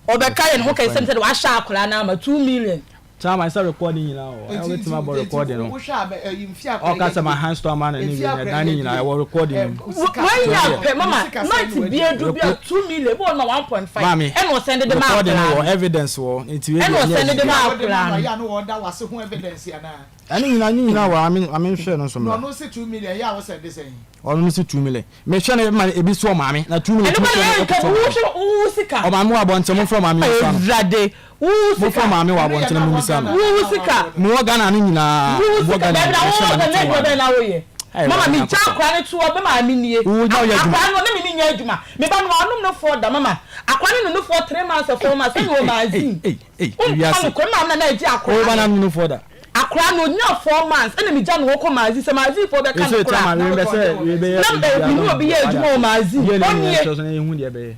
obeka ye no kai sem say wa sha akora na ma 2 million time I start recording you now I wait my about recording no o ka say my hand store man and you dani you know I recording when you pay mama not be edu be 2 million but na 1.5 and we send the map recording evidence wo it we and we send the map ya no order was ho evidence ya na ani nyina wa I share no so no say 2 million ya we send this saying no say 2 million me share na man ebi so maame na 2 million wo sika o maame wa bonte from maame rade wo from maame wa bonte na mu bisa wo sika mo Ghana ni nyina wo Ghana na wo ye mama mi ja akwa ne to obe ma mi nie akwa no na mi nya adwuma me ba no anum no for da mama akwa ne no for 3 months or 4 months no magazine we are ko mama na ji akwa o ba na no for da akwa no nya 4 months ena mi ja no ko magazine se magazine for be kan ko na me obi ye adwuma o magazine onye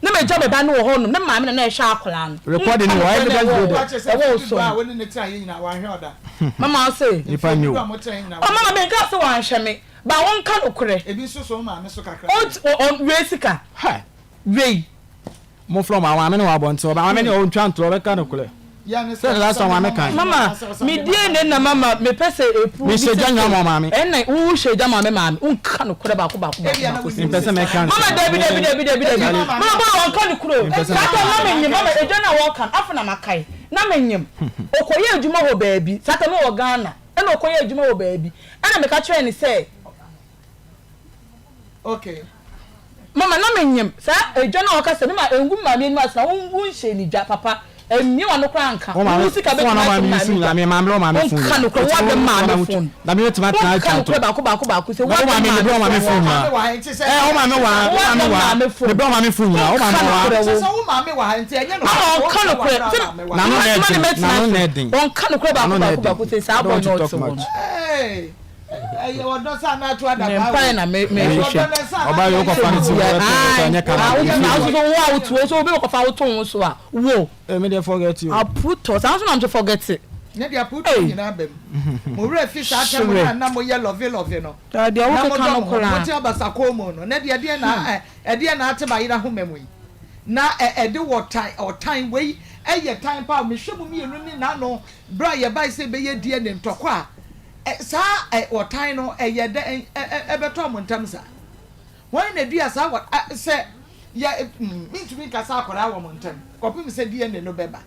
na me ja me ba no ho no na mama na ehwa akwa no recording no evidence go so ba woni ne tra ye nyina wa hwe oda mama say ifa nyu mama me ka se wa hwe me ba won ka no kure ebi so ma me so kakra on we sika ha we mo from awame no wa bonte ba awame no ntwa ntro be ka no kure ya ne say last one awame kan mama me die ne na mama me pese epu me se janya mama me en na wo sheja mama mama un ka no kure ba ko me pese me kan mama David mama ba won ka no kure ka mama me mama ejo na wo kan afuna makai na menyem okoye adwuma ho baabi sata me wo Ghana na okoye adwuma ho baabi ana me ka kire ni say okay mama na menyem sa ejo na wo ka se me ma engu ma me ma sa won she ni dwa papa emi wa no kra nka musika be ma me sim na me ma me ma me phone kan no kra wa be ma me phone na me wetima try chat ba se wa ma me phone na o ma me wa me bro ma me phone na o ma me wa so o ma me wa nti enye no o kan no kra na no nedin on kan no kra ba se sa bo no so hey aye wodo sa na to ada ba na me oba yo ko fan ti anya kana na so wo out so obi ko fa wo ton so a wo me dey forget you I put us I want to forget it ne dey put you na bem mo re fi sa ta mo na mo ye love no da dey wo ka no kora mo ti abasa ko mo no ne dey na na ate ba yira ho memu na de what time we eye time pa me hwemu mi enu ni na no bra ye bai se be ye die ne ntoko a sa what time no eye de ebeto mo ntam sa won na dua sa what se ya me tumi ka sa akora wo mo ntam kopi me se die ne no beba